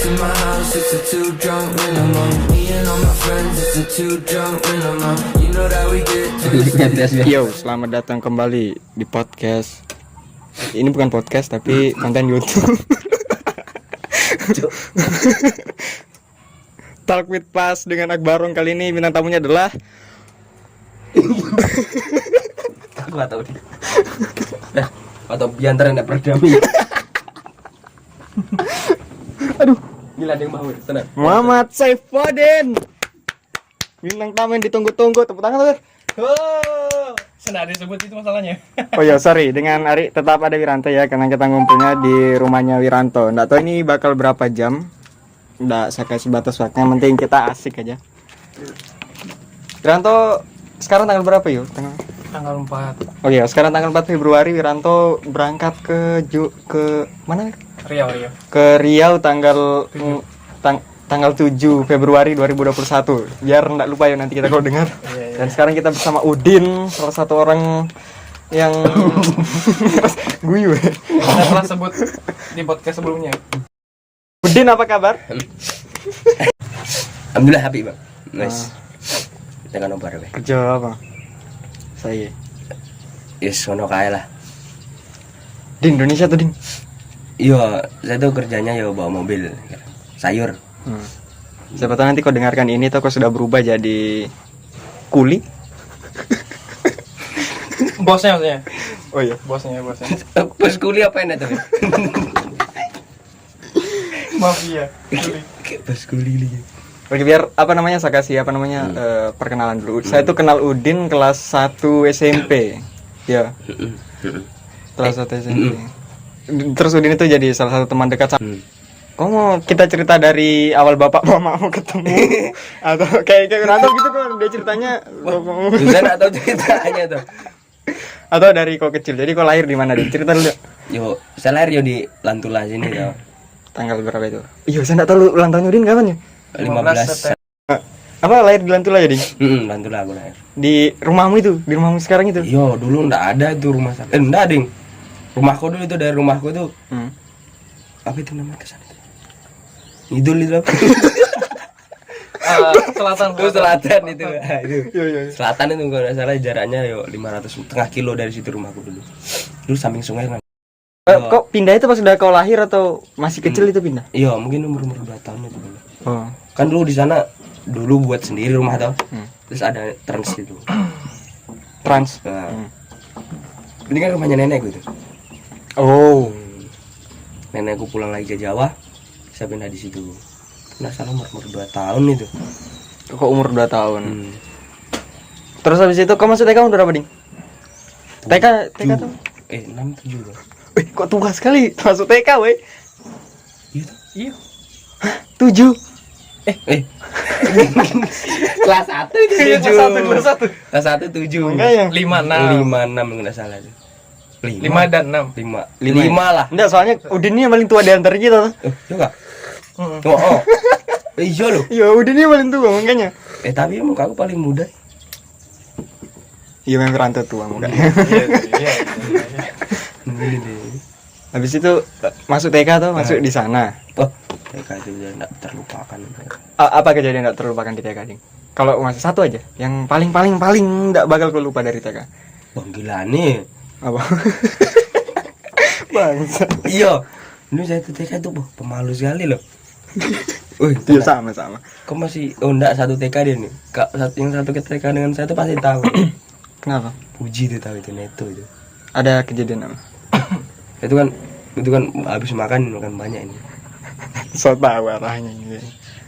to my house, it's a 2 drunk minimum. Me and all my friends, it's a 2 drunk minimum. You know that we get twisted. Yo, selamat datang kembali di podcast. Ini bukan podcast tapi konten YouTube. Talk with Pas dengan Akbarong. Kali ini bintang tamunya adalah aku gak tahu deh. Nah, atau biantar yang berdamai. Aduh, gila ada yang mau tenang. Muhammad Saifuddin. Bintang tamu yang ditunggu-tunggu. Tepuk tangan tuh. Oh, senang disebut itu masalahnya. Oh ya, sorry. Dengan Ari tetap ada Wiranto ya, karena kita ngumpulnya di rumahnya Wiranto. Nggak tahu ini bakal berapa jam. Nggak saya kasih batas waktu. Yang penting kita asik aja. Wiranto sekarang tanggal berapa yuk? Tanggal 4 Oh iya, sekarang tanggal 4 Februari Wiranto berangkat ke mana? Riau. Ke Riau tanggal tanggal 7 Februari 2021. Biar enggak lupa ya nanti kita kalau dengar. Iya. Dan sekarang kita bersama Udin, salah satu orang yang guyu. Saya telah sebut di podcast sebelumnya. Udin, apa kabar? Alhamdulillah happy, Bang. Nice. Kita kan nobar, Bang. Kerja apa? Saya Yes, sono kae lah. di Indonesia tuh, Din. Iya, saya tuh kerjanya ya bawa mobil sayur. Siapa tahu nanti kau dengarkan ini tuh kau sudah berubah jadi kuli. Bosnya maksudnya. Oh iya. Bosnya. Pas kuliah apa enak tuh? Mafia. Pas kuliah lagi. Oke, biar saya kasih perkenalan dulu. Saya tuh kenal Udin kelas 1 SMP. Ya. Kelas 1 SMP. Terus Udin itu jadi salah satu teman dekat saya. Kok mau kita cerita dari awal bapak mamamu ketemu atau kayak Wiranto gitu kan dia ceritanya Saya enggak tahu ceritanya tuh. atau dari kau kecil. Jadi kau lahir di mana, Din? Cerita dulu. Yo, saya lahir yo di Lantula sini tuh. Tanggal berapa itu? Iya, saya enggak tahu ulang tahun Udin kapan ya? 15 Apa lahir di Lantula ya, Din? Lantula aku lahir. Di rumahmu itu, di rumahmu sekarang itu. Yo, dulu enggak ada itu rumah sakit. Enggak, Ding. Rumahku dulu itu dari rumahku tuh. Apa itu namanya kesan itu? Idul itu apa? Selatan. Itu selatan itu. Itu. Iya. Selatan itu kalau enggak salah jaraknya yo 500 kilo dari situ rumahku dulu. Dulu samping sungai kan. Kok pindah itu pas udah kau lahir atau masih kecil itu pindah? Iya, mungkin umur 2 tahun itu dulu. Oh. Kan dulu di sana dulu buat sendiri rumah tau. Terus ada trans itu. Trans. Nah. Ini kan rumahnya nenekku itu. Oh. Nenekku pulang lagi ke Jawa, saya pindah di situ. Nggak salah umur 2 tahun itu. Kok umur 2 tahun. Terus habis itu kau masuk TK umur berapa, Ding? TK tuh? 6, 7 tuh. Kok tua sekali masuk TK, weh? Iya tuh. Iya. 7. Kelas 1 itu 7. Kelas 1 7. Enggak ya? 5, 6 enggak salah tuh. 5 dan 6. 5 lah. Enggak, soalnya Udin ini yang paling tua di antara kita. Juga. Oh. Iya loh. Iya, Udin ini yang paling tua makanya. Tapi muka aku paling muda. Iya, memang Wiranto tua mukanya. Iya. Ini deh. Habis itu masuk TK tuh, masuk di sana. Oh, TK itu udah enggak terlupakan. Apa kejadian enggak terlupakan di TK, Ding? Kalau masih satu aja, yang paling enggak bakal kau lupa dari TK. Bang gila nih. Apa? Bangsa. Iya. Ini saya TK itu pemalu sekali loh. Wih, Iya, sama. kok masih enggak satu TK dia nih. Yang satu TK dengan saya tuh pasti tahu. Kenapa? Puji tuh tahu itu Neto itu. Ada kejadian apa? Itu kan habis makan banyak ini. So tahu arahnya gitu.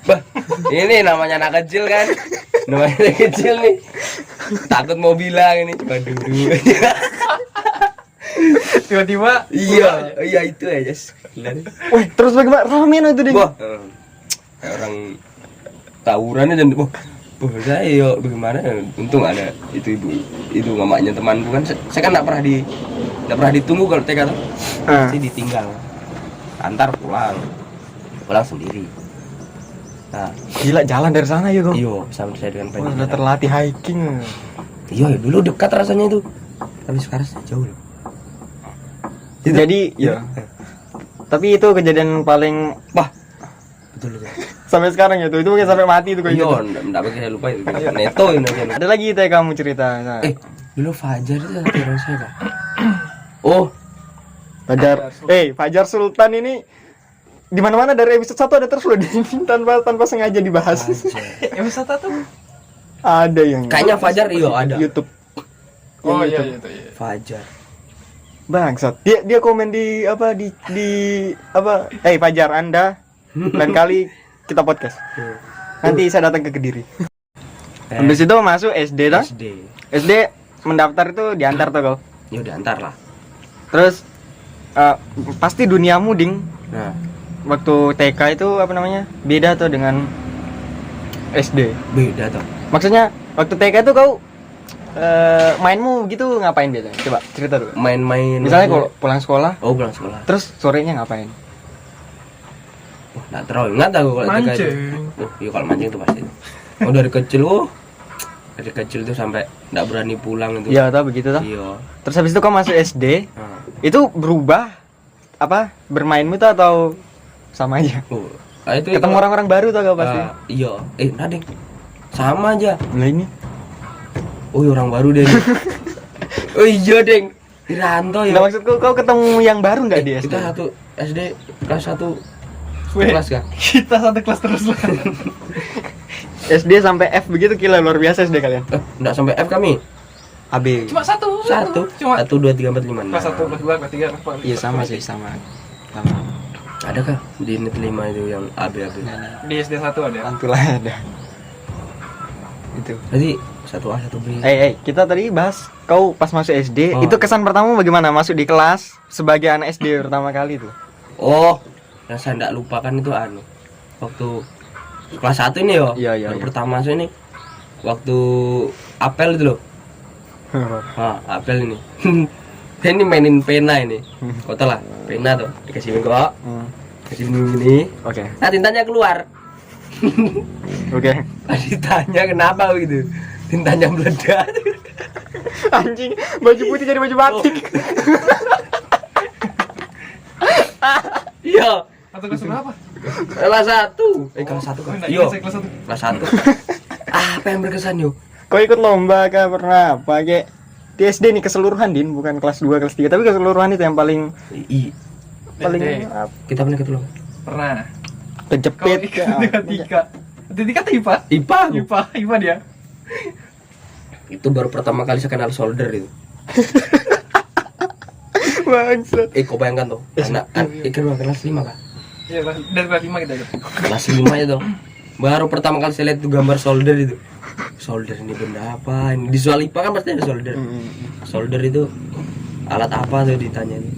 Bah, ini namanya anak kecil kan. Namanya anak kecil nih. Takut mau bilang ini coba dulu. Tiba-tiba Iya itu aja. Wih, terus bagaimana ramen itu, Ding? Wah, kayak orang tawuran aja. Saya yo bagaimana? Untung ada itu ibu, itu mamanya temanku kan. Saya kan enggak pernah ditunggu kalau TK tuh. Pasti ditinggal. Antar pulang sendiri. Nah, gila, jalan dari sana ya, kok. iyo sama saya dengan Wah, udah terlatih hiking. Iya, dulu dekat rasanya itu. Tapi sekarang jauh loh. Jadi, ya. Tapi itu kejadian paling betul itu. Sampai sekarang ya tuh. Itu mungkin sampai mati itu kayak Iya, gitu. enggak pakai saya lupa itu. Neto ini aja. Ada lagi teh kamu cerita. Nah. Dulu Fajar itu satu orang saya Kak. Oh, Fajar Sultan ini di mana-mana dari episode 1 ada terus loh tanpa sengaja dibahas. Episode satu. Ada yang kayaknya Fajar ada. YouTube. Oh iya YouTube. itu iya. Fajar. Bangsat. Dia komen di apa? Fajar Anda lain kali kita podcast. Nanti saya datang ke Kediri. Habis itu masuk SD toh? SD mendaftar itu diantar tuh kau. Ya udah antar lah. Terus pasti duniamu ding. Nah, Waktu TK itu apa namanya? Beda tuh dengan SD. beda tuh. Maksudnya waktu TK itu kau mainmu gitu ngapain biasanya? Coba cerita dulu. Main-main. Misalnya kalau pulang sekolah, pulang sekolah. terus sorenya ngapain? Wah, enggak terlalu ingat aku kalau TK itu. Mancing. Iya kalau mancing itu pasti. Dari kecil tuh sampai enggak berani pulang itu. Iya, tahu begitu toh. Iya. Terus habis itu kau masuk SD, Nah. itu berubah apa? Bermainmu tuh atau sama aja? Itu Ketemu orang-orang baru tuh kau pasti. Iya. Nadeng. Sama aja. Nah ini. Oh, orang baru deh. Oh iya, Deng. Diranto ya. Nah, maksudku kau ketemu yang baru nggak di SD? Kita satu SD kelas 1 Weh, kelas kan? kita satu kelas terus lah. SD sampai F begitu gila luar biasa SD kalian. Enggak sampai F kami. AB. Cuma satu. Cuma 1 2 3 4 5 6. kelas 1, kelas 2, kelas 3, kelas 4. Iya sama sih sama. Ada kah di net 5 itu yang AB? Di SD 1 ada. Mantulah ada. Itu. Jadi 1A 1B. Kita tadi bahas kau pas masuk SD, Oh. itu kesan pertama bagaimana masuk di kelas sebagai anak SD pertama kali tuh? Oh, yang saya enggak lupakan itu waktu kelas 1 ini yo. Iya. Baru pertama masuk ini. Waktu apel itu loh. Apel ini. Ini mainin pena ini. Kau tahu lah, pena tuh dikasih bengkok. Kasih minum ini. Oke. Nah, tintanya keluar. Oke. Ditanya kenapa begitu. Tintanya meledak. Anjing, baju putih jadi baju batik. Iya. Atau kelas berapa? Kelas 1. Kelas 1 kan. Enggak, Iya. saya kelas 1. Kelas 1. Apa yang berkesan yuk? Kau ikut lomba kah pernah apa kayak di SD nih keseluruhan Din, bukan kelas 2, kelas 3, tapi keseluruhan itu yang paling SD. Kita pernah ikut lomba. Pernah. kejepit. Kau ikut Tika. Tika tuh IPA. IPA dia. Itu baru pertama kali saya kenal solder itu. Bangsat. Kau bayangkan tuh. Anak kan kelas 5 kan? Iya, dari kelas 5 kita ikut. Kelas 5 itu. Baru pertama kali saya lihat tuh gambar solder itu. Solder ini benda apa? Ini di soal IPA kan pasti ada solder. Solder itu alat apa tuh ditanya nih.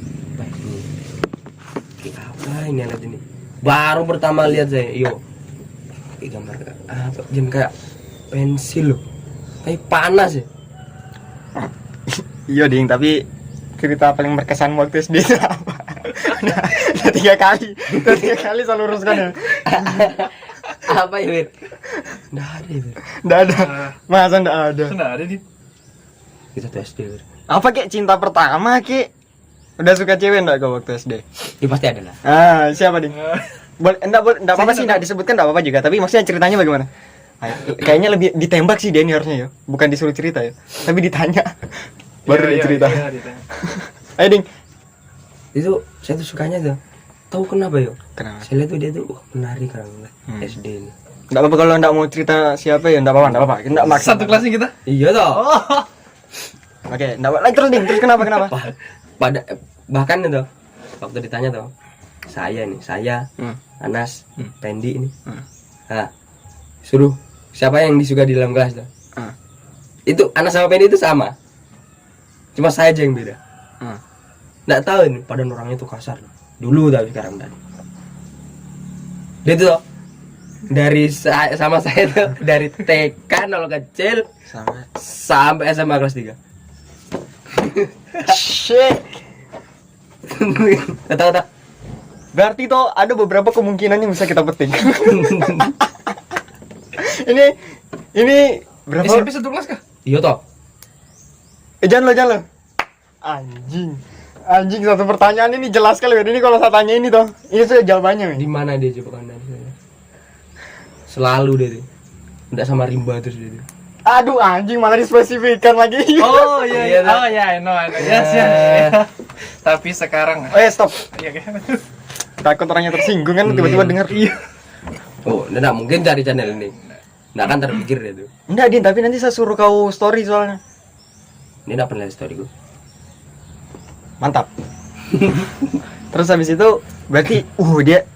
Kayak apa ini alat ini? Baru pertama lihat saya, kayak gambar apa? Jangan kayak pensil loh. Kayak panas ya. Iya Ding, tapi cerita paling berkesan waktu SD itu apa? Udah 3 kali saya luruskan ya. Apa ya, Wir? Nggak ada ya, Wir. Nggak ada. Masa nggak ada? Sudah ada nih. Kita tuh SD, Wir. Apa kek cinta pertama kek? Udah suka cewek nggak kau waktu SD? Ya pasti ada lah. Siapa Ding? Enggak apa-apa sih, enggak disebutkan enggak apa-apa juga, tapi maksudnya ceritanya bagaimana? Kayaknya lebih ditembak sih dia ini harusnya ya, bukan disuruh cerita ya. Tapi ditanya. Baru dia cerita. Iya, ditanya. Ayo Ding. Itu saya tuh sukanya tuh. Tahu kenapa yo? Kenapa? Saya lihat tuh dia tuh menarik kan SD ini. Enggak apa-apa kalau enggak mau cerita siapa ya, enggak apa-apa. Enggak maksa. Satu kelasnya kita. Iya toh. Oke, enggak apa-apa. Terus Ding, terus kenapa? Bahkan itu waktu ditanya tuh, saya Anas, Pendi ini. Nah, suruh siapa yang disuka di dalam kelas tuh? Itu Anas sama Pendi itu sama. Cuma saya aja yang beda. Nggak tahu ini padan orangnya tuh kasar. Dulu tapi sekarang enggak. Dia tuh sama saya tuh dari TK nol kecil sampai SMA kelas 3. Shit. Kata-kata. Berarti toh ada beberapa kemungkinan yang bisa kita petik. ini berapa? SMP 1 kelas kah? Iya toh. Jangan lo. Anjing satu pertanyaan ini jelas kali. Ini kalau saya tanya ini toh, ini sudah jawabannya. Di mana dia coba kan? Selalu dia tuh. Enggak sama rimba terus dia tuh. Aduh anjing malah dispesifikan lagi. Oh iya, Iya, oh iya, I know. Yes, yes. Tapi sekarang, Oh ya stop. iya kan? Takut orangnya tersinggung kan tiba-tiba dengar. Iya. Oh, enggak mungkin cari channel ini. Enggak akan terpikir dia tuh. Enggak Din, tapi nanti saya suruh kau story soalnya. Dia enggak pernah lihat story gue. Mantap. Terus habis itu berarti dia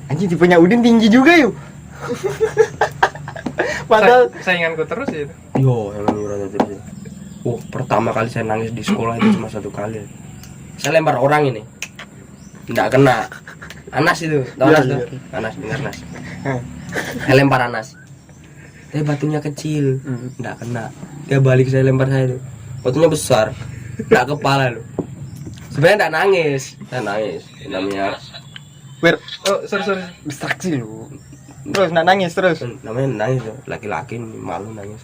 anjing tipenya Udin tinggi juga yuk. Padahal Sainganku terus ya itu. Yo, emang rata terus. Oh, pertama kali saya nangis di sekolah itu cuma 1 kali. Saya lempar orang ini. Enggak kena. Anas itu, tahu Anas tuh? Anas, dengar Anas. Saya lempar Anas. Tapi batunya kecil, enggak kena. Dia balik saya lempar saya itu. Batunya besar. Enggak kepala loh. Sebenarnya enggak nangis. Saya nangis. Namanya oh sorry distraksi lu. Terus nggak nangis terus. namanya nangis tuh. Laki-laki malu nangis.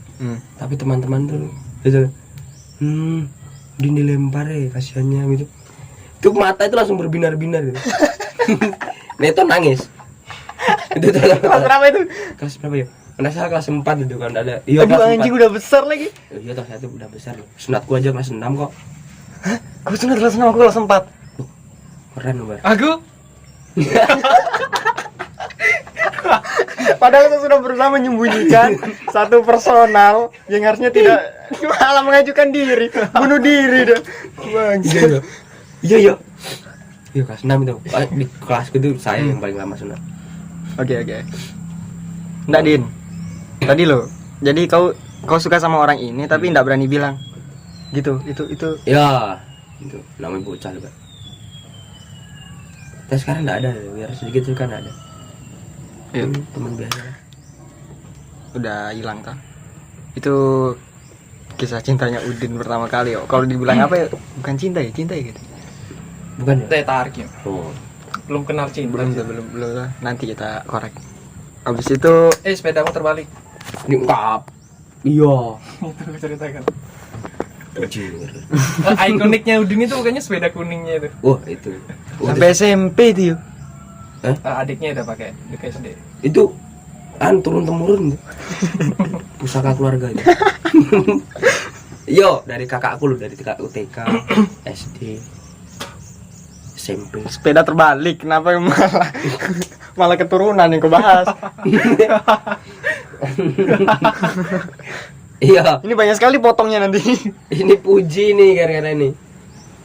Tapi teman-teman tuh itu Din dilempar kasihannya gitu. Itu mata itu langsung berbinar-binar gitu. Nah itu nangis. Itu Kelas berapa itu? kelas berapa ya? Karena saya kelas 4 itu kan ada. Iya Aduh kelas anjing udah besar lagi. Iya toh saya tuh udah besar loh. Sunatku aja kelas 6 kok. Hah? Gue sunat kelas 6, aku kelas 4. Keren loh, Bar. Aku Padahal saya sudah berusaha menyembunyikan satu personal yang harusnya tidak malah mengajukan diri, bunuh diri dah. Bangsa. Iya. Iya kelas 6 itu. Di kelasku itu saya yang paling lama sunat. Oke. Nggak Din. Tadi lo. Jadi kau suka sama orang ini tapi nggak berani bilang. Gitu. Itu. Ya, itu namanya bocah loh, Pak. Tapi sekarang enggak ada, biar sedikit juga enggak ada. Iya. Teman biasa. Udah hilang kah? Itu kisah cintanya Udin pertama kali yo. Kalau dibilang apa ya? Bukan cinta ya gitu. Bukan ya? teh tarik ya. Oh. Belum kenal cinta. Belum lah. Nanti kita korek. Habis itu Sepedamu terbalik. Ini ungkap. Iya. Itu gue ceritakan. Puji. Ikoniknya Udin itu bukannya sepeda kuningnya itu. Wah, itu. sampai SMP itu yuk. Adiknya udah pakai di SD. Itu turun temurun tuh. Pusaka keluarga itu. Yo, dari kakakku loh, dari kakakku TK, SD, SMP. Sepeda terbalik, kenapa malah keturunan yang kau bahas? Iya. Ini banyak sekali potongnya nanti. Ini puji nih gara-gara ini.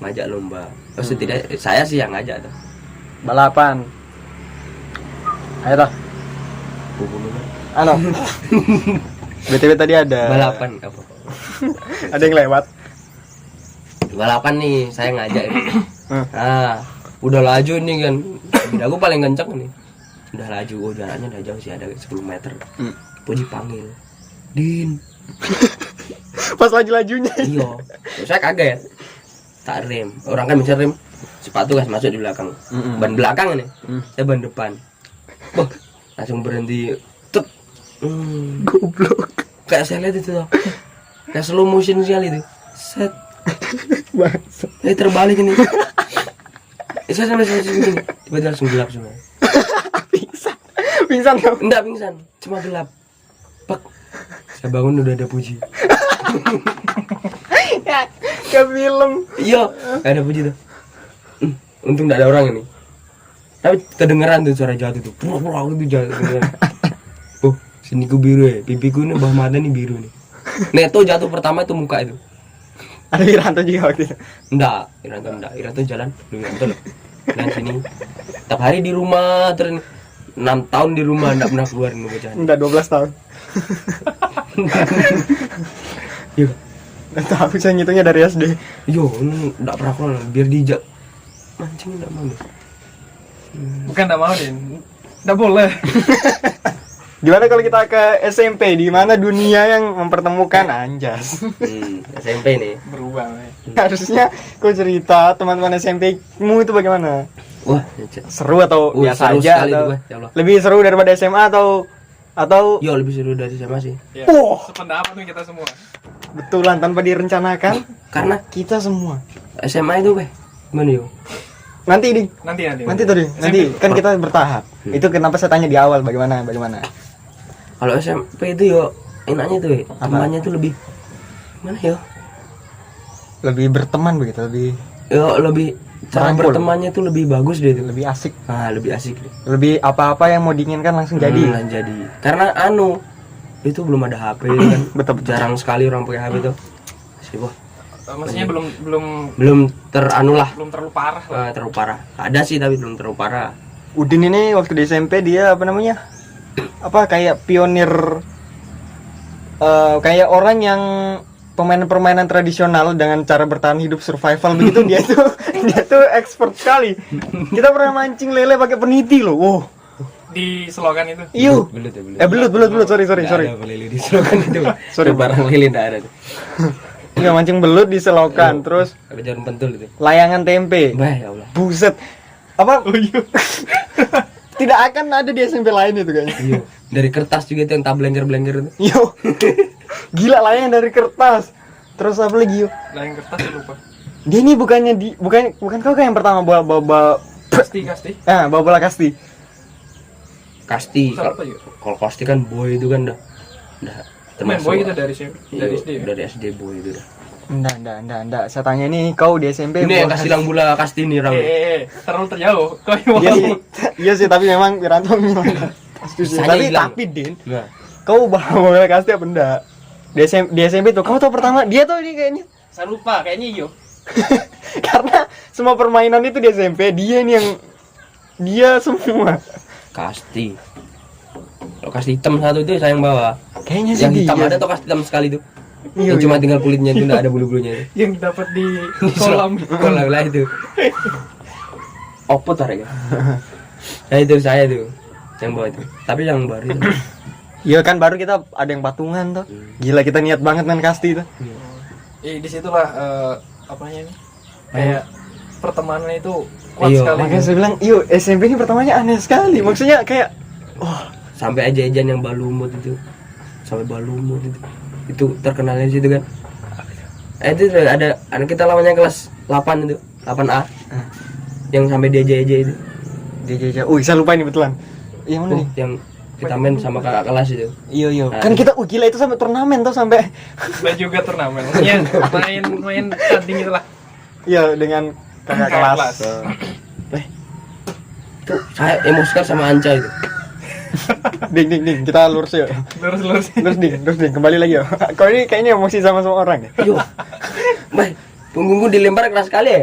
Ngajak lomba. Maksudnya tidak, saya sih yang ngajak tuh. Balapan. Ayo toh. Ano? BTW tadi ada Balapan apa? ada yang lewat. Balapan nih, saya ngajak ini. Udah laju nih kan. Aku paling kenceng nih. Udah laju, jaraknya udah jauh sih, ada 10 meter. Puji panggil. Din. Pas laju-lajunya. Iya. Saya kaget. Tak rem. Orang kan bisa rem. Sepatu kan masuk di belakang. Ban belakang nih. Saya ban depan. Wah, langsung berhenti. Tet. Goblok. Kayak saya lihat itu tuh. Kayak slow motion sekali itu. Set. Bangsa. Terbalik ini. Saya sampai begini. Tiba-tiba langsung gelap semua. Pingsan kau. Enggak pingsan, cuma gelap. Pak. Saya bangun udah ada puji. Ya, kayak film. Iya, ada puji tuh. Untung enggak ada orang ini. Tapi kedengeran tuh suara jatuh tuh. Pura-pura itu jatuh. Oh, siniku biru ya. Pipiku ini bawah mata nih biru nih. Neto jatuh pertama itu muka itu. Ada Wiranto juga waktu itu. Enggak, Wiranto jalan. Wiranto loh. Dan sini. Tiap hari di rumah terus 6 tahun di rumah enggak pernah keluar nih bocah. Enggak 12 tahun. Iya. Enggak tahu saya ngitungnya dari SD. Yo, ini enggak pernah keluar biar dijak. Mancing enggak mau nih. Bukan enggak mau, Din. Enggak boleh. Gimana kalau kita ke SMP, di mana dunia yang mempertemukan anjas? SMP nih. Berubah, Bay. Harusnya kau cerita teman-teman SMP-mu itu bagaimana? Wah, Seru atau biasa seru aja sekali atau itu, ya Allah. lebih seru daripada SMA atau Yo, lebih seru dari SMA sih. Ya, Wah. sependapat nih kita semua. betulan tanpa direncanakan? Karena Kita semua. SMA itu, gimana yo? Nanti Ding. Nanti Tuh Ding. Nanti kan kita bertahap. Itu kenapa saya tanya di awal bagaimana. Kalau SMP itu yo enaknya tuh ya, temannya tuh lebih mana yo? Lebih berteman begitu, lebih cara Merangkul. bertemannya tuh lebih bagus deh itu. lebih asik. Lebih asik deh. Lebih apa-apa yang mau diinginkan langsung jadi. Jadi. Karena itu belum ada HP kan. Betul. Jarang sekali orang pakai HP tuh. Sih, wah. maksudnya belum terlalu parah lah. Terlalu parah. Ada sih tapi belum terlalu parah. Udin ini waktu di SMP dia apa namanya? Kayak pionir kayak orang yang permainan tradisional dengan cara bertahan hidup survival begitu dia tuh expert sekali. Kita pernah mancing lele pakai peniti loh. Wow. Di selokan itu. Iyo. Belut. Sorry. Ada lele di selokan itu. Sorry, barang lele enggak ada tuh. Enggak mancing belut di selokan, terus Ada jarum pentul itu. layangan tempe. Wah, ya Allah. Buset. Tidak akan ada di SMP lain itu kayaknya. Iya. Dari kertas juga itu yang tak blengker-blengker itu. Yo. Gila layangan dari kertas. Terus apa lagi yo? Lain kertas lupa. Dia ini bukan kau kan yang pertama bawa Kasti. bawa bola kasti. Kasti. Apa ya? Kalau kasti kan boy itu kan udah Main boy itu dari SD. Dari SD. Dari SD boy itu dah. Enggak. Saya tanya ini kau di SMP Ini yang bola kasih lang bola kasti nih Rang. Terlalu terjauh. Kau yang Iya mau. sih. Iya sih, tapi memang Wiranto memang. Saya hilang. Tapi Din, Nah, kau bawa bola kasti apa enggak? Di SMP tuh, kamu tahu pertama dia tuh ini kayaknya. Saya lupa kayaknya iyo. Karena semua permainan itu di SMP dia ini yang dia semua. kasti. Kalau kasti hitam satu itu saya yang bawa. Kayaknya sih Yang hitam dia. ada tuh kasti hitam sekali tuh. Iya, Yang cuma tinggal kulitnya itu enggak ada bulu-bulunya itu. Yang dapat di kolam. Kolam lah itu. Opot tarik ya. Saya tuh yang bawa itu. Tapi yang baru itu. Iya kan baru kita ada yang patungan tuh. Gila kita niat banget main kasti tuh. Disitulah apanya ini? Kayak pertemanan itu kuat Iya, sekali. Makanya saya bilang, iyo SMP ini pertamanya aneh sekali. Maksudnya kayak Sampai aja-ajan yang balumut itu. Sampai balumut itu. Itu terkenalnya di situ kan. Itu ada anak kita lawannya kelas 8 itu, 8A. Yang sampai dia aja itu. dia. Saya lupa ini betulan. Yang mana nih? Yang kita main sama kakak kelas itu. Iya. Kan kita gila itu sampai turnamen tuh sampai. Dan juga turnamen. Maksudnya main tanding itulah. Iya dengan kakak kelas. Itu saya emosi sama Anca itu. Ding, kita lurus yuk. Lurus. Terus ding, kembali lagi yuk. Kau ini kayaknya emosi sama semua orang ya? Yo. Bay, punggungku dilempar keras sekali ya.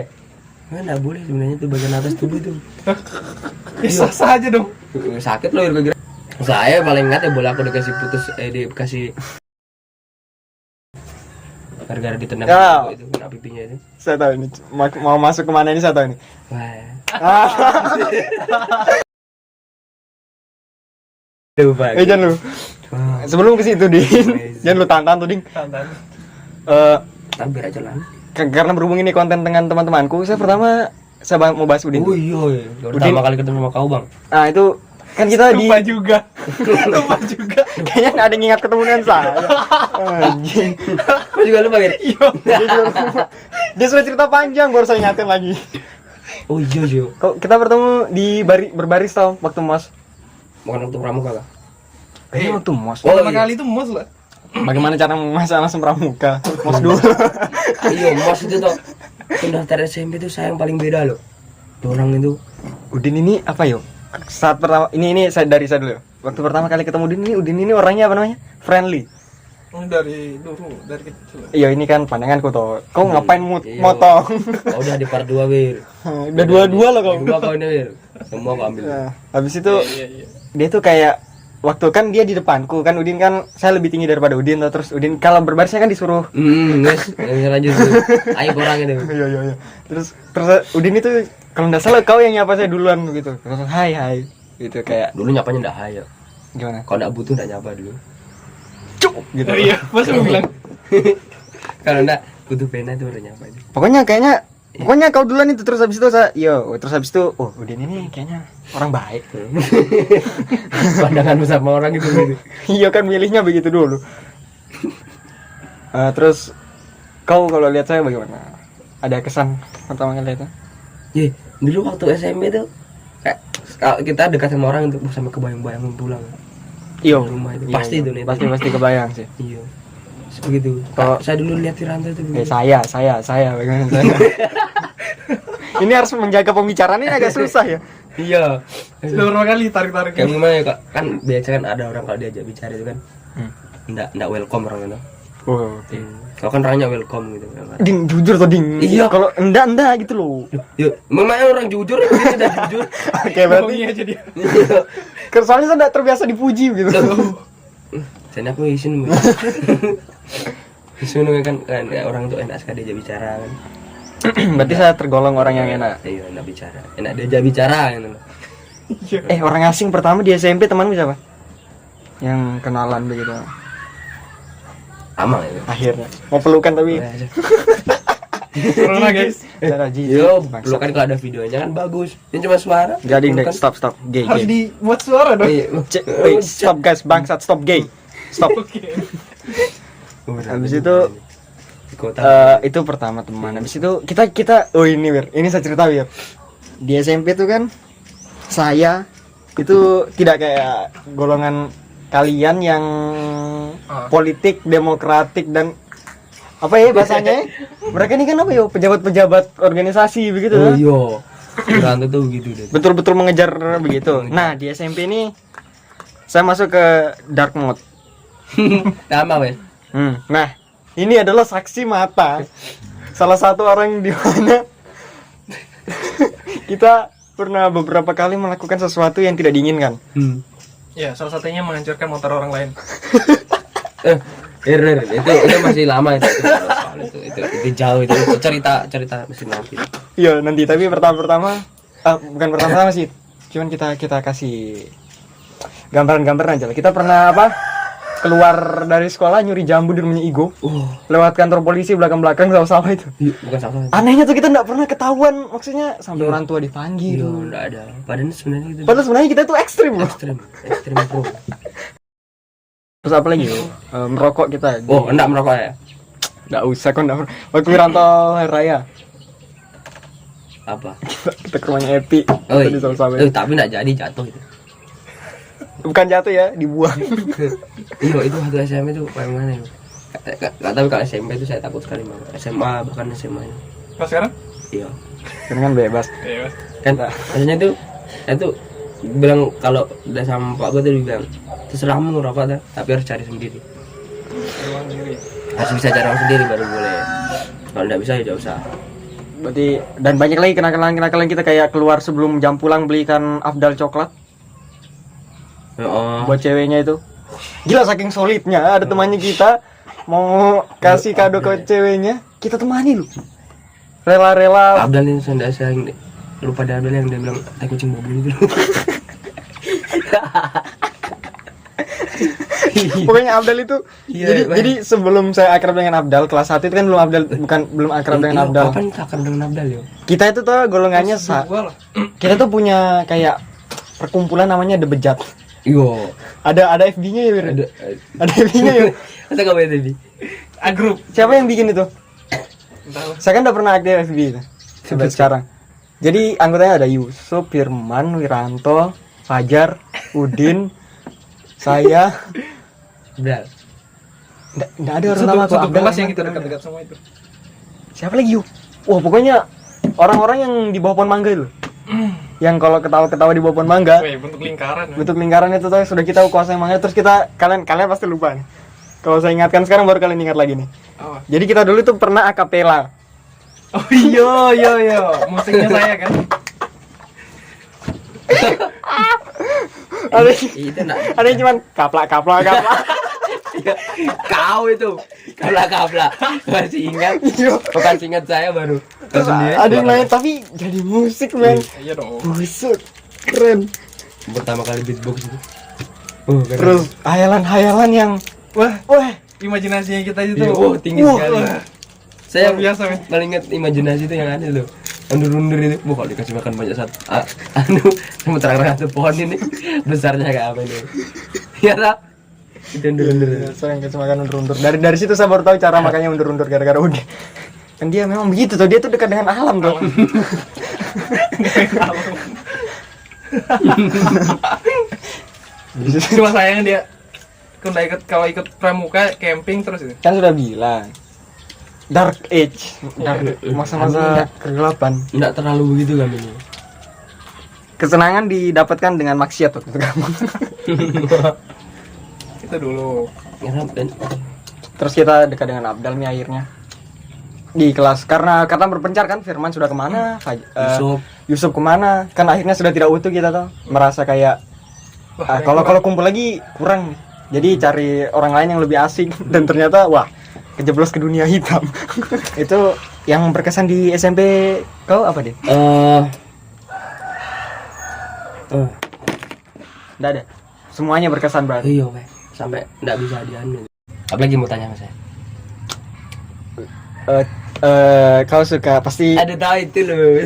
Enggak boleh sebenarnya tuh bagian atas tubuh itu. Sah aja dong. Sakit loh kira-kira. Saya paling ingat ya bola aku dikasih putus dikasih gara-gara ditendang Ya. itu kena pipinya itu. Saya tahu ini mau masuk kemana ini saya tahu ini. Wah. Lupa. Jangan lu. Sebelum ke situ Din, jangan lu tahan tuh Ding. Tantan. Tapi biar aja lah. Karena berhubung ini konten dengan teman-temanku, saya pertama mau bahas Udin. Oh iya, pertama kali ketemu sama kau bang. Nah itu kan kita Lupa juga. kayaknya nggak ada yang ingat ketemu dengan saya. Anjing. Kau juga lupa kan? Dia sudah cerita panjang baru saya ingatin lagi. Oh iya. Kok kita bertemu di berbaris tau waktu mos. Bukan waktu pramuka kah? Kayaknya waktu mos. Pertama kali itu mos lah. Bagaimana cara memasak langsung pramuka? Mos dulu. Iya, mos itu tuh. Pendaftar SMP itu saya yang paling beda loh. Orang itu. Udin ini apa yo? Saat pertama ini saya dari saya dulu. Waktu pertama kali ketemu Udin ini orangnya apa namanya? Friendly. Dari dulu, dari kecil. Iya ini kan pandanganku toh. Kau ngapain Iya. motong? Kau udah di part 2 wir. Udah dua-dua loh kau. Dua kau ini wir. Semua kau ambil. Nah, habis itu Iya. dia tuh kayak waktu kan dia di depanku kan Udin kan saya lebih tinggi daripada Udin tuh. Terus Udin kalau berbarisnya kan disuruh. Guys, lanjut tuh. Ayo orang itu. Iya. Terus Udin itu kalau nggak salah kau yang nyapa saya duluan gitu. Terus hai gitu kayak Dulu nyapanya ndak hayo. gimana? Kalau ndak butuh ndak nyapa dulu. Cuk gitu. Oh, iya, pas aku bilang. Kalau ndak butuh pena itu udah nyapa itu. Pokoknya kau duluan itu terus habis itu terus habis itu Udin ini kayaknya orang baik. Pandangan sama orang itu gitu. Iya kan milihnya begitu dulu. Terus kau kalau lihat saya bagaimana? Ada kesan pertama kali itu? Ye, dulu waktu SMP tuh kayak kalau kita dekat sama orang itu sampai kebayang-bayang pulang. Iya, Rumah itu iya, pasti iya. itu nih. Pasti kebayang sih. Iya. Begitu. Kalau- Kalau saya dulu lihat Wiranto itu Saya bagaimana saya? Ini harus menjaga pembicaraan ini agak susah ya. Iya. Sudah berapa kali tarik-tarik? Kayak gimana ya, Kak? Kan biasa kan ada orang kalau diajak bicara itu kan enggak welcome orang itu. Oh. Kalau kan orangnya welcome gitu kan. Ding, jujur tuh Ding. Iya. Kalau enggak gitu loh. Yuk, memangnya orang jujur gitu udah jujur. Oke, berarti Bohongnya aja dia. soalnya saya enggak terbiasa dipuji gitu. Saya aku isin. Isin kan ya, orang tuh enak sekali diajak bicara kan. Berarti saya tergolong orang yang enak. Iya, enak bicara. Enak diajak bicara gitu loh. Orang asing pertama di SMP temanmu siapa? Yang kenalan begitu. Amal itu. Akhirnya mau pelukan tapi Corona guys. cara jijik. Yo, Bangsa. lu kan kalau ada videonya kan bagus. Ini cuma suara. Jadi Pelukan. stop gay. Harus dibuat suara dong. Iya. Wait, stop guys, bangsat, stop gay. Stop. Oke. Habis itu Di kota. itu pertama teman. Habis itu kita oh ini Wir, ini saya cerita Wir. Di SMP tuh kan saya itu tidak kayak golongan kalian yang politik, demokratik dan apa ya bahasanya? Mereka ini kan apa ya pejabat-pejabat organisasi begitu Oh kan? iya. Wiranto tuh begitu deh. Betul-betul mengejar begitu. Nah, di SMP ini saya masuk ke dark mode. Sama wes. Nah, ini adalah saksi mata salah satu orang di mana kita pernah beberapa kali melakukan sesuatu yang tidak diinginkan. Ya, salah satunya menghancurkan motor orang lain. Itu masih lama itu jauh itu cerita mesin nanti. Iya, nanti tapi pertama bukan pertama sih. Cuman kita kasih gambaran aja lah. Kita pernah keluar dari sekolah nyuri jambu di rumahnya Igo. Lewat kantor polisi belakang-belakang sama-sama itu. Iya, bukan sama. Anehnya tuh kita nggak pernah ketahuan, maksudnya sampai orang tua dipanggil. Iya, enggak ada. Padahal sebenarnya itu Padahal sebenarnya kita tuh ekstrim loh. ekstrim pro. Terus apa lagi? Merokok kita. Oh, enggak merokok ya? Nggak usah kok, nggak. Waktu Wiranto Hari Raya Apa? kita ke rumahnya Epi. Oh, Tadi sama-sama. tapi enggak jadi jatuh itu. Bukan jatuh ya, dibuang. Iya, itu waktu SMA itu kayak mana ya? Enggak tahu kalau SMP itu saya takut sekali banget. SMA bahkan SMA nya. Pas sekarang? Iya. Kan bebas. Iya. Kan maksudnya itu saya tuh bilang kalau udah sama Pak gue tuh bilang terserah kamu ngerokok dah, tapi harus cari sendiri. Harus bisa cari orang sendiri baru boleh. Kalau enggak bisa ya enggak usah. Berarti dan banyak lagi kenakalan kita kayak keluar sebelum jam pulang belikan Afdal coklat Oh. buat ceweknya itu. Gila saking solidnya ada temannya kita mau kasih kado ke ceweknya, kita temani lu. Rela-rela. Abdal ini saya lupa ada Abdal yang dia bilang tai kucing babu itu. Pokoknya Abdal itu Iya, jadi sebelum saya akrab dengan Abdal kelas 1 itu kan belum akrab dengan Abdal. Kapan kita akan dengan Abdal yo? Kita itu tuh golongannya Gua lah. kita tuh punya kayak perkumpulan namanya The Bejat. Yo. Ada FB-nya ya, Wir? Ada FB-nya ya. Kita enggak boleh tadi. Agrup. Siapa yang bikin itu? Entahlah. Saya kan udah pernah aktif FB itu sampai sekarang. Jadi anggotanya ada Yusuf, Firman, Wiranto, Fajar, Udin, saya. Abdal. Nggak ada orang nama Satu Abdal. kelas yang kita dekat-dekat semua itu. Siapa lagi yuk? Wah pokoknya orang-orang yang di bawah pohon mangga itu. Yang kalau ketawa-ketawa di bawah pohon mangga, Weh, bentuk lingkaran. bentuk lingkaran itu tuh sudah kita kuasai mangga. Terus kalian pasti lupa nih. Kalau saya ingatkan sekarang baru kalian ingat lagi nih. Apa? Jadi kita dulu tuh pernah akapela. Oh iya. Musiknya saya kan. Ada Itu enggak. ada yang cuman kaplak. Kau itu. Kabla. Masih ingat? Bukan ingat saya baru. Kau sendiri. Ada yang lain tapi jadi musik men. Iya dong. Buset, keren. Pertama kali beatbox itu. Oh, keren. Terus hayalan yang wah, Imajinasinya kita itu. Iya, tinggi sekali. Wah. Saya Luar biasa, men. paling ingat imajinasi itu yang aneh loh. Undur itu, kalau dikasih makan banyak saat sama terang-terang satu pohon ini besarnya kayak apa ini? Iya tak? Itu undur. Sering kasih makan undur-undur. Dari situ saya baru tahu cara makannya undur-undur gara-gara Udin. Kan dia memang begitu tuh, dia tuh dekat dengan alam tuh. Cuma sayang dia kalau ikut pramuka camping terus itu. Kan sudah bilang dark age, masa-masa kegelapan. Enggak terlalu begitu kan ini. Kesenangan didapatkan dengan maksiat waktu itu kamu. Itu dulu. Kan Terus kita dekat dengan Abdal nih akhirnya di kelas, karena kata berpencar kan, Firman sudah kemana, Yusuf kemana, kan akhirnya sudah tidak utuh kita tuh, merasa kayak kalau kumpul lagi kurang, jadi cari orang lain yang lebih asing. Dan ternyata wah, kejeblos ke dunia hitam. Itu yang berkesan di SMP kau apa deh? Nggak ada, semuanya berkesan berarti. Iya, sampai nggak bisa dianu. Apalagi mau tanya mas saya? Kau suka pasti Ada tahu itu loh.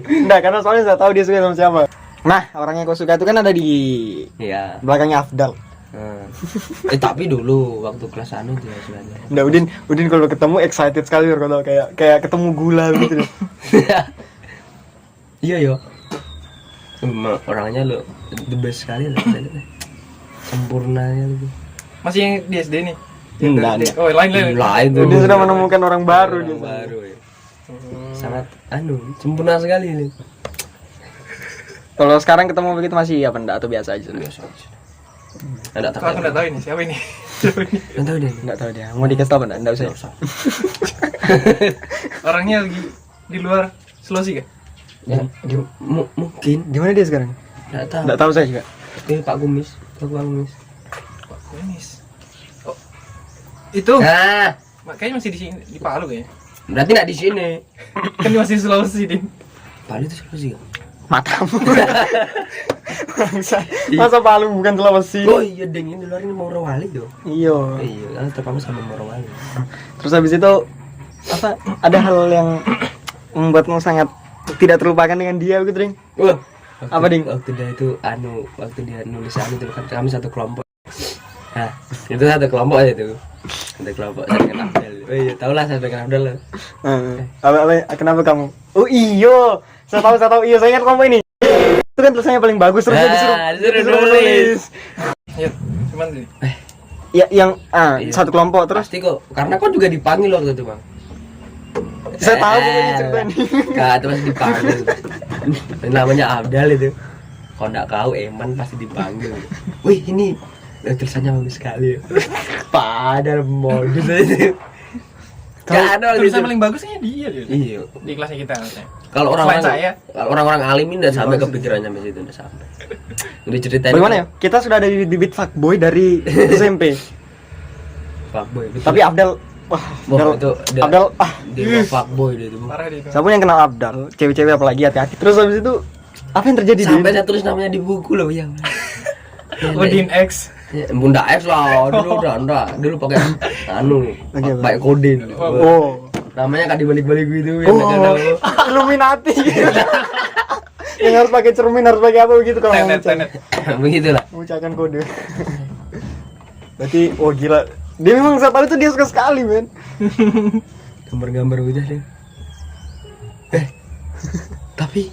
enggak, karena soalnya saya tahu dia suka sama siapa. Nah, orang yang kau suka itu kan ada di Iya. belakangnya Afdal. Tapi dulu waktu kelas anu dia sudah ada. Nah, Udin kalau ketemu excited sekali kalau kayak ketemu gula gitu. Iya yo. Orangnya lo the best sekali lah. Sempurnanya gitu. Masih yang di SD nih. Enggak. Oh, lain. Lain tuh. Dia sudah menemukan orang baru dia. Baru ya. Sangat sempurna sekali ini. Kalau sekarang ketemu begitu masih apa enggak atau biasa aja? Biasa aja. Enggak tahu. Aku enggak tahu ini siapa ini. Enggak tahu deh. Enggak tahu dia. Mau dikasih tahu enggak? Enggak usah. Orangnya lagi di luar Sulawesi kah? Ya, mungkin. Di mana dia sekarang? Enggak tahu. Enggak tahu saya juga. Pak Kumis. Pak Kumis. Kumis. Oh. Itu. Nah, Kayaknya masih di sini, di Palu kayaknya. berarti enggak di sini. Kan dia masih di Sulawesi, Din. Palu itu Sulawesi kan? Matamu. Masa Palu bukan Sulawesi? Oh iya, deng ini luar ini Morowali tuh. Iya. Iya, kan terkamu sama Morowali. Terus habis itu apa? Ada hal yang membuatmu sangat tidak terlupakan dengan dia gitu, Ding? Wah, Apa, Ding? Waktu dia itu waktu dia nulis itu kan kami satu kelompok. Nah, itu satu kelompok aja tuh. Satu kelompok saya dengan Abdel. Oh iya, tau lah saya dengan Abdel lah. Kenapa kamu? Oh iya, saya tahu. Iya, saya ingat kamu ini. Itu kan tulisannya paling bagus, terus dia disuruh nulis. Ya, cuman sih. Ya, yang Iya. satu kelompok terus. Pasti kok, karena kok juga dipanggil waktu itu, Bang. Saya tahu ini cerita ini. Kak, terus dipanggil. Namanya Abdal itu. Kalau enggak kau Eman pasti dipanggil. Wih, ini tulisannya bagus sekali. Padahal modus itu. Gak ada Tulisan gitu. paling bagusnya dia. Iya. Di kelasnya kita harusnya. Kalau Selain saya. orang-orang alim ini udah sampai kepikirannya sampai situ udah sampai. Udah ceritain. Bagaimana ya? Kita sudah ada di bibit fuckboy dari SMP. Fuckboy. Tapi Abdal, wah, Abdal, dia fuckboy dia itu. Parah dia itu. siapa yang kenal Abdal? Cewek-cewek apalagi hati-hati. Terus habis itu apa yang terjadi Sampai Din? saya tulis namanya di buku loh ya. Odin X. Ya, Bunda X lah, dulu pakai pakai kode. Oh. Namanya kan dibalik-balik gitu ya. Oh, Illuminati. Yang harus pakai cermin, harus pakai apa begitu kalau mau Tenet. Begitulah. mengucapkan kode. Berarti, oh gila. Dia memang saya tahu itu dia suka sekali, men. Gambar-gambar udah deh. Tapi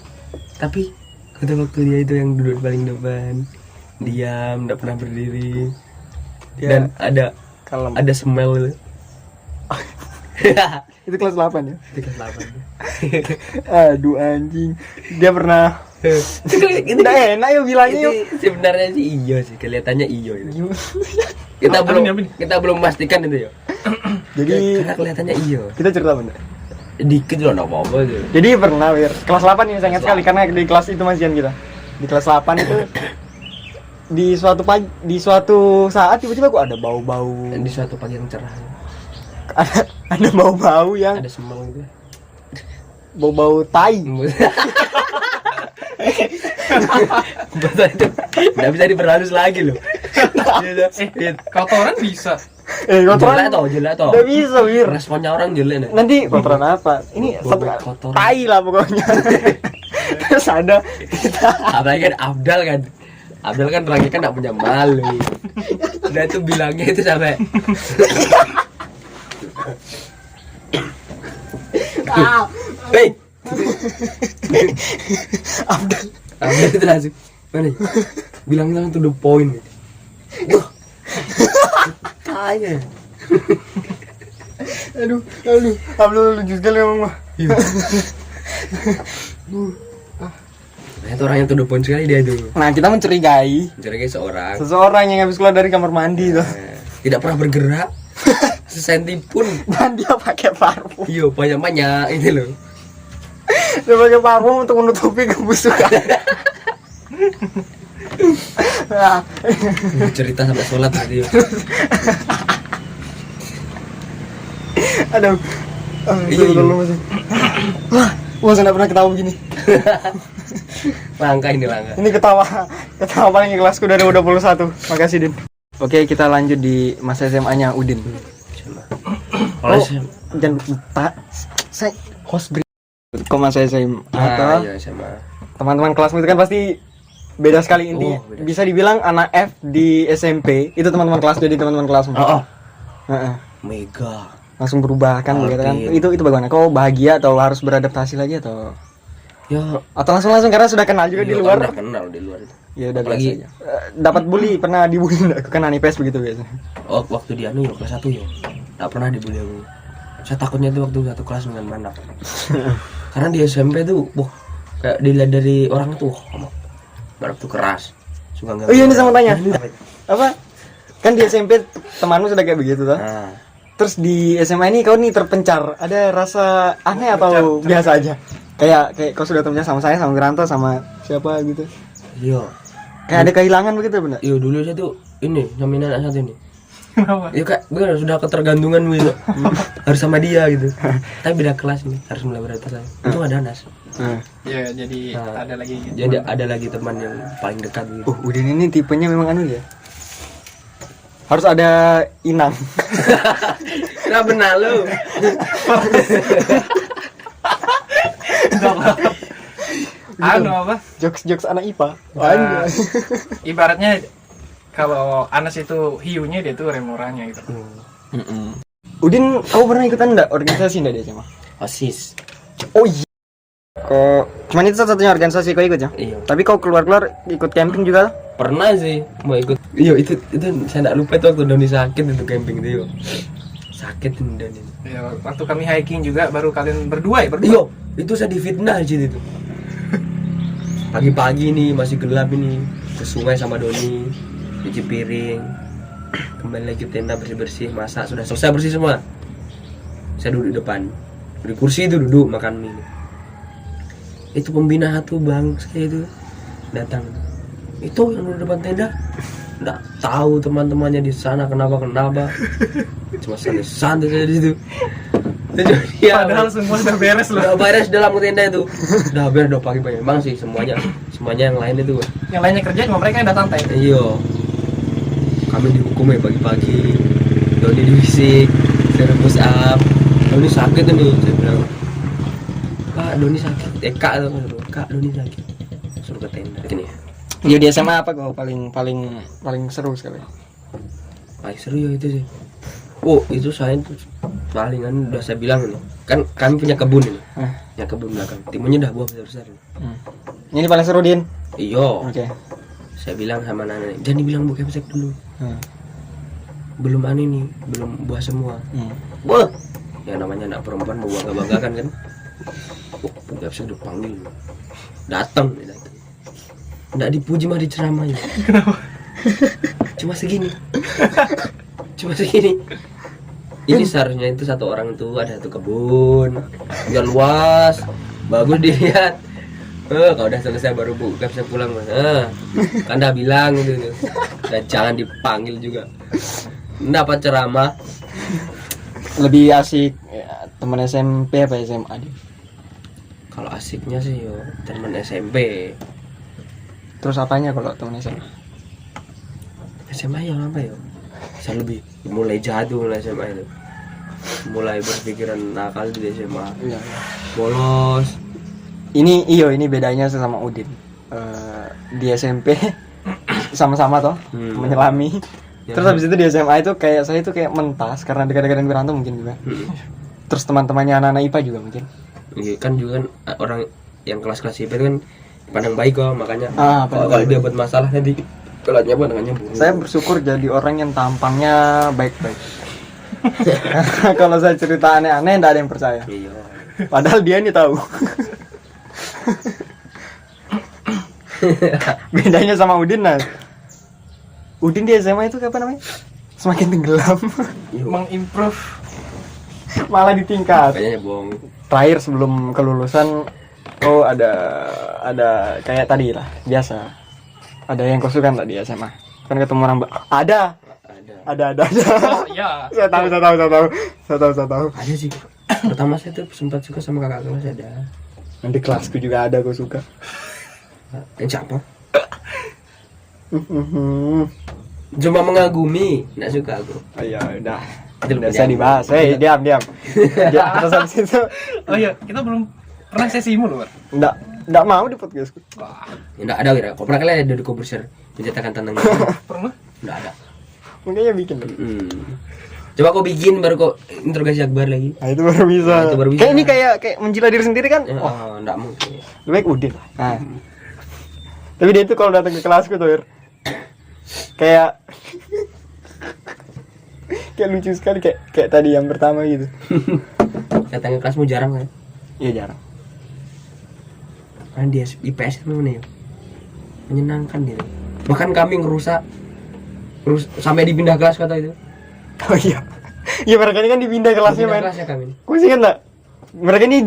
waktu dia itu yang duduk paling depan, diam, enggak pernah berdiri. Dan kalem. ada smell itu. Itu kelas 8 ya. Itu kelas 8. Aduh anjing. Dia pernah Itu Nggak enak ya bilangnya yuk. sebenarnya sih iya sih, kelihatannya iya itu. Gimana? Kita belum memastikan itu ya. Jadi Karena kelihatannya iya. kita cerita bener. Dikit loh, enggak apa-apa tuh. Jadi pernah Wir, kelas 8 ini saya ingat sekali karena di kelas itu masih kita. Di kelas 8 itu di suatu saat tiba-tiba kok ada bau-bau. Di suatu pagi yang cerah. Ada bau-bau yang Ada smell gitu. bau-bau tai. Bahasa itu nggak bisa diperhalus lagi loh. Kotoran bisa. Kotoran Jelek toh. Nggak bisa Wir. Responnya orang jelek nih. Nanti kotoran apa? Ini Bau satu kotoran. tai lah pokoknya. Terus ada kita Apalagi kan Abdal kan. Abdal kan orangnya kan nggak punya malu. Dia tuh bilangnya itu sampai Hei. Abdul itu langsung. Mana? Bilang to the point. Wah. Kaya. Aduh, Abdul lucu sekali emang mah. Nah, itu orang yang to the point sekali dia itu. Nah, kita mencurigai seseorang yang habis keluar dari kamar mandi tuh. Tidak pernah bergerak sesenti pun. Dan dia pakai parfum. Iya, banyak ini loh. Dia pakai parfum untuk menutupi kebusukan. Nah, Cerita sampai sholat tadi. aduh. Iya. Wah, saya nggak pernah ketawa begini. Langka. Ini ketawa paling ikhlasku dari 21. Makasih, Din. Oke, kita lanjut di masa SMA-nya Udin. Kalau Jangan lupa saya host kok masa SMA atau iya SMA. teman-teman kelasmu itu kan pasti beda sekali intinya. Beda. Bisa dibilang anak F di SMP itu teman-teman kelas, jadi teman-teman kelasmu. Heeh. Mega. Langsung berubah kan begitu kan. Alvin. Itu bagaimana? Kau bahagia atau harus beradaptasi lagi atau Ya, langsung karena sudah kenal juga di luar. Udah kenal di luar itu. Ya udah biasa Apalagi aja. Dapat bully, pernah dibully enggak? Kan Anipes begitu biasanya. waktu di anu kelas 1 yo. Enggak pernah dibully aku. Saya takutnya tuh waktu satu kelas dengan Manap. Karena di SMP tuh, kayak dilihat dari orang tuh, Manap tuh keras. Suka enggak. Oh iya, ini sama tanya. Apa? Kan di SMP temanmu sudah kayak begitu tuh. Nah, Terus di SMA ini kau nih terpencar. Ada rasa aneh atau biasa aja? Kayak kau sudah temennya sama saya, sama Geranto, sama siapa gitu. iya. Kayak ada kehilangan begitu benar? Iya dulu saya tuh ini nyamain anak satu ini. Kenapa? Iya kak, bener sudah ketergantungan gitu. Harus sama dia gitu. Tapi beda kelas nih, harus mulai beradaptasi. Itu ada Anas. Ya, jadi Nah, ada lagi. Jadi ada lagi teman yang paling dekat gitu. Udin ini tipenya memang anu ya. Harus ada inang. Nah benar lu. Anu apa? Jokes anak IPA. Nah, ibaratnya kalau Anas itu hiunya, dia tuh remoranya gitu. Udin, kau pernah ikutan enggak organisasi enggak di SMA? OSIS. Oh iya. Kok cuman itu satu-satunya organisasi kau ikut ya? Iya. Tapi kau keluar ikut camping juga? Pernah sih mau ikut. Iya itu saya enggak lupa itu waktu Doni sakit itu camping itu. Sakit Doni. Ya, waktu kami hiking juga baru kalian berdua ya, Iya, itu saya difitnah aja itu. Pagi-pagi nih masih gelap ini ke sungai sama Doni, cuci piring, kembali lagi ke tenda bersih-bersih, masak sudah selesai bersih semua. Saya duduk di depan, di kursi itu duduk makan mie. Itu pembina satu bang saya itu datang. Itu yang di depan tenda, nggak tahu teman-temannya di sana kenapa, cuma santai saja di situ. Ya, padahal semua udah beres loh. udah beres dalam tenda itu. Udah beres udah pagi-pagi. Emang sih semuanya yang lain itu. Yang lainnya kerja, cuma mereka yang udah santai. Iya. Kami dihukum ya pagi-pagi. Doni divisik, saya push up. Doni sakit nih, saya bilang. Kak, Doni sakit. Kak, Doni sakit. Suruh ke tenda. Gini ya. Ya di SMA apa kau paling seru sekali? Paling seru ya itu sih. Oh, itu saya tuh palingan udah saya bilang ini. Kan kami punya kebun ini. Ya kebun belakang. Timunnya udah buah besar-besar. Ini paling seru, Din. Iya. Oke. Saya bilang sama Nana, jangan dibilang buka besek dulu. Belum nih, belum buah semua. Wah, ya namanya anak perempuan mau bangga-banggakan kan. Oh, buka besek udah panggil. Datang. Nggak dipuji mah diceramain. Kenapa? Cuma segini. Ini seharusnya itu satu orang itu ada satu kebun, juga luas, bagus dilihat. Kalau udah selesai baru buka bisa pulang mas. Kan udah bilang gitu. Dan jangan dipanggil juga. Dapat ceramah. Lebih asik ya, teman SMP apa SMA dia? Kalau asiknya sih yo teman SMP. Terus apanya kalau teman SMA? SMA yang apa ya? Saya lebih mulai jatuh mulai SMA itu. Mulai berpikiran nakal di SMA. Iya. Bolos. Ini bedanya sama Udin. Di SMP sama-sama toh menyelami. Terus habis itu di SMA itu kayak saya itu kayak mentas karena dekat-dekat dengan Wiranto mungkin juga. Terus teman-temannya anak-anak IPA juga mungkin. Iya, kan juga kan orang yang kelas-kelas IPA itu kan pandang baik kok, makanya pandang kalau baik. dia buat masalah nanti kelasnya pandangannya buruk. Saya bersyukur jadi orang yang tampangnya baik-baik. Kalau saya cerita aneh-aneh enggak ada yang percaya. Iya. Padahal dia nih tahu. Bedanya sama Udin nah. Udin di SMA itu apa namanya? Semakin tenggelam. Mengimprove. Malah ditingkat. Kayaknya bohong. Terakhir sebelum kelulusan ada kayak tadi lah, biasa. Ada yang kau suka enggak di SMA? Kan ketemu orang ada. Oh iya. Saya tahu. Ada sih. Pertama saya tuh sempat suka sama kakak kelas ada. Nanti kelasku juga ada kau suka. Yang siapa? Cuma mengagumi, nggak suka aku. Oh, ya udah. Itu Udah saya dibahas. Diam. Terus habis itu Oh iya, kita belum pernah sesimu loh, Pak. enggak mau di podcastku. Wah, Ya, nggak ada kira. Kok pernah kalian ada di Koberser mencetakkan tentang itu? pernah? Nggak ada. Makanya bikin dong. Coba kau bikin baru kau interogasi Akbar lagi. Nah, itu baru bisa. Nah, itu baru bisa. Kayak ini kayak menjilat diri sendiri kan. Ya, Wah, nggak mungkin. lebih baik Udin. Nah. Tapi dia itu kalau datang ke kelasku tuh, kayak kayak lucu sekali kayak tadi yang pertama gitu. Datang ke kelasmu jarang kan? Iya jarang. Kan dia IPS itu mana ya? Menyenangkan dia. Bahkan kami ngerusak sampai dipindah kelas kata itu. Oh iya. Iya mereka ini kan dipindah kelasnya Dipindah men. kelasnya kami. Kau sih kan enggak? Mereka ini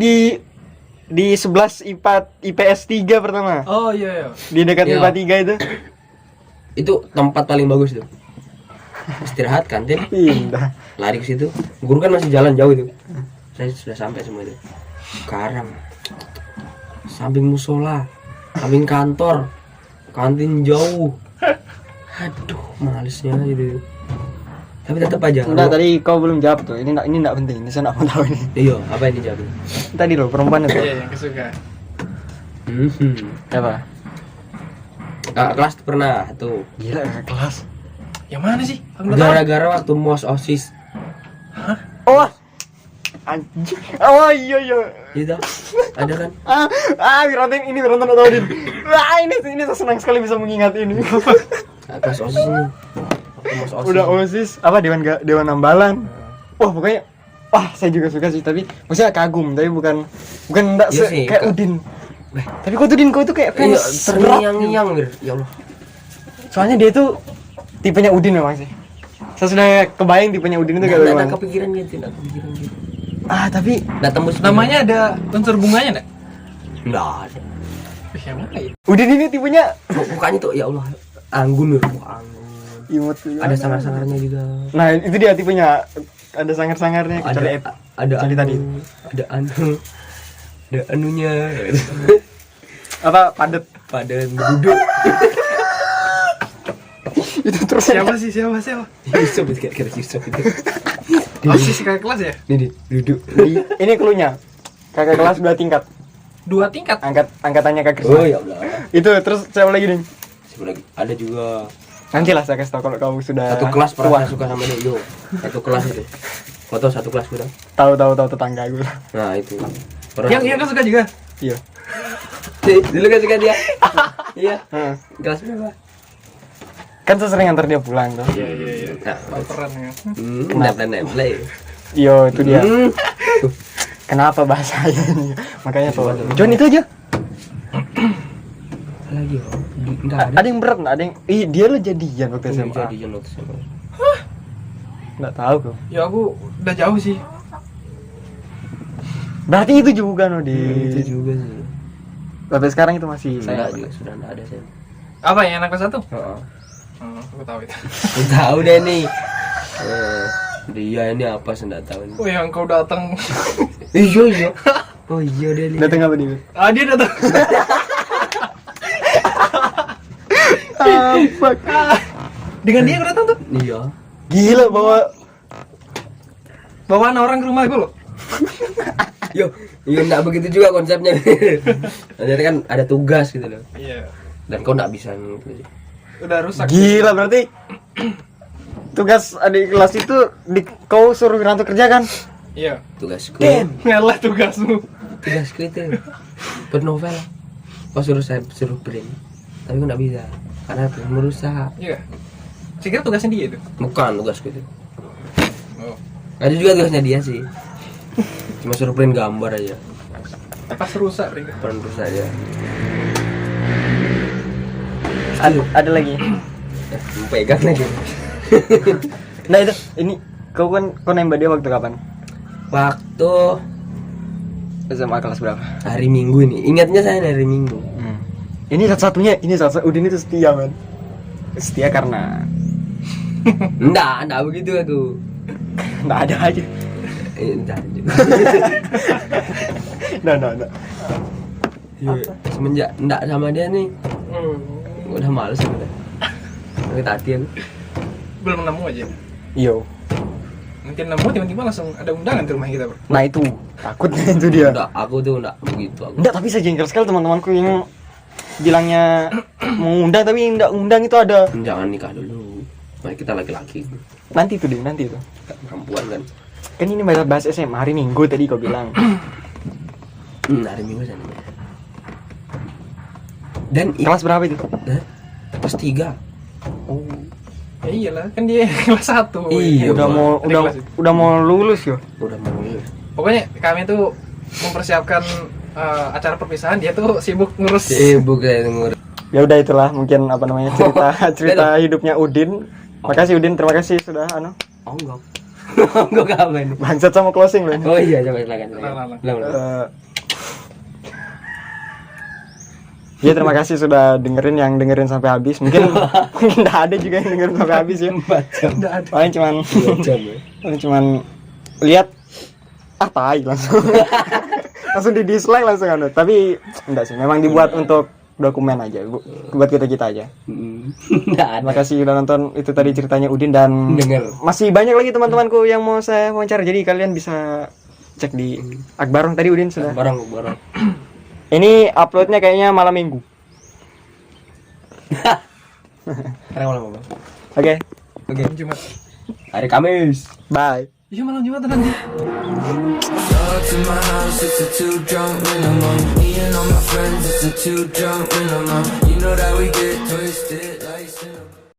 di 11 IPA IPS 3 pertama. Oh iya. Di dekat Iya. IPA 3 itu. Itu tempat paling bagus tuh. Istirahat kantin, Pindah. lari ke situ. Guru kan masih jalan jauh itu. Saya sudah sampai semua itu. Sekarang samping musola, samping kantor, kantin jauh. Aduh, malesnya gitu. Tapi tetap aja. Enggak, tadi kau belum jawab tuh. Ini enggak penting. Ini saya enggak mau tahu ini. Iya, apa ini jawab? Tadi loh perempuan itu. Iya, yang kesuka. Apa? Kelas tuh pernah tuh. Gila kakak kelas. Yang mana sih? Aku nggak tahu. Gara-gara waktu MOS OSIS. Oh. Anjing. Oh iya. Gitu. Ada kan? Wiranto atau Odin. Ini saya senang sekali bisa mengingat ini. Kelas OSIS ini. Waktu MOS OSIS. Udah OSIS apa Dewan Ambalan. Wah, pokoknya saya juga suka sih, tapi maksudnya kagum, tapi bukan enggak Iya sih, kayak Udin. Tapi kau tuh kayak Iya, fans berat. terngiang-ngiang gitu. Ya Allah. Soalnya dia tuh tipenya Udin memang sih. Saya sudah kebayang tipenya Udin itu kayak Nggak gimana. kepikiran gitu, nggak kepikiran gitu. Tapi Nggak tembus. Namanya ada unsur bunganya enggak? Nggak ada. Yang mana ya? Udin ini tipenya Mukanya tuh ya Allah, anggun loh, anggun. imut. Ada sangar-sangarnya juga. Nah, itu dia tipenya. Ada sangar-sangarnya kecuali kecuali tadi. Ada anunya. Apa padet Pada duduk. itu terus Siapa? Yusuf itu kira-kira Yusuf itu. OSIS kakak kelas ya? Nih duduk. Ini cluenya. Kakak kelas 2 tingkat. 2 tingkat. Angkatannya kakak Oh kelas. ya Allah. Itu terus siapa lagi nih? Siapa lagi? Ada juga Nanti lah saya kasih tau kalau kamu sudah satu kelas tua. pernah suka sama dia. Yo, satu kelas itu. Foto satu kelas udah. Tahu tetangga gue. Nah itu. Pernah. Yang kau suka juga? Iya. Dulu kan suka dia. Iya. Heeh. Kelas berapa? Kan saya sering antar dia pulang tuh. Iya. Nah, Baperan ya. nempel. Yo, itu dia. Tuh. Kenapa bahasanya ini? Makanya tuh. John itu aja. Lagi oh. Enggak ada. Ada yang berat enggak? Ada yang dia lo jadian waktu SMA. Jadi jenut sama. Enggak tahu kok. Ya aku udah jauh sih. Berarti itu juga no di. Itu juga sih. Sampai sekarang itu masih Saya saya. juga sudah enggak ada saya. Apa yang anak kelas 1? Heeh. Aku tahu itu. Aku tahu deh nih. Dia ini apa saya enggak tahu nih. Oh, yang kau datang. Iya. Oh iya deh nih. Datang apa dia? Dia datang. Fuck. Dengan dia kau datang tuh. Iya. Gila Bawaan orang ke rumah gue loh. Yo, enggak begitu juga konsepnya. Ternyata kan ada tugas gitu loh. Iya. Dan kau enggak bisa gitu. Udah rusak. Gila berarti tugas adik kelas itu kau suruh Wiranto kerja kan? Iya. Tugasku. Ngalah tugasmu. tugasku itu buat novel. Oh suruh print, tapi aku nggak bisa karena print merusak. Iya. Saya kira tugasnya dia itu. Bukan tugasku itu. Oh. Ada juga tugasnya dia sih. Cuma suruh print gambar aja. Pas rusak, Ring. Print rusak aja. Ada lagi. Pegang lagi. Nah itu, ini kau nembak dia waktu kapan? Waktu SMA kelas berapa? hari Minggu ini. Ingatnya saya hari Minggu. Ini satu-satunya, Udin itu setia man. Setia karena Enggak begitu aku. nggak ada aja. Enggak. Nah. Iya, semenjak enggak sama dia nih, udah males udah. Sakit hati aku. Belum nemu aja. Yo. Mungkin nemu tiba-tiba langsung ada undangan ke rumah kita, Bro. Nah itu takutnya itu dia. Enggak, aku tuh enggak begitu aku. Enggak, tapi saya jengkel sekali teman-temanku yang bilangnya mau undang tapi enggak undang itu ada. Jangan nikah dulu. Nah, kita laki-laki. Nanti itu. Perempuan kan. Kan ini bahas SMA hari Minggu tadi kau bilang. Hari Minggu sana. Dan Kelas berapa itu? kelas 3. Oh, Ya iyalah, kan dia kelas 1. Iya, udah mau lulus yo. Udah mau lulus. Pokoknya kami tuh mempersiapkan acara perpisahan, dia tuh sibuk ngurus. Sibuk kayak ngurus. Ya udah itulah mungkin apa namanya cerita hidupnya Udin. Makasih Udin, terima kasih sudah Enggak. Enggak kapan. bangsat sama closing loh. Oh iya, coba silakan. Ya terima kasih sudah dengerin sampai habis. Mungkin enggak ada juga yang dengerin sampai habis ya. 4 jam. Paling cuman 2 jam ya. paling cuman lihat tai langsung. Langsung di dislike langsung Tapi enggak sih, memang dibuat untuk dokumen aja, buat kita aja. Terima kasih udah nonton. Itu tadi ceritanya Udin dan masih banyak lagi teman-temanku yang mau saya wawancara. Jadi kalian bisa cek di Akbarong tadi Udin sudah. Barang. Ini uploadnya kayaknya malam Minggu. Sekarang malam apa? Oke. Malam Jumat. Hari Kamis. Bye. Iya malam Jumat nanti. Dog to my house, it's a 2 drunk minimum. Me and all my friends, it's a 2 drunk minimum. You know that we get twisted.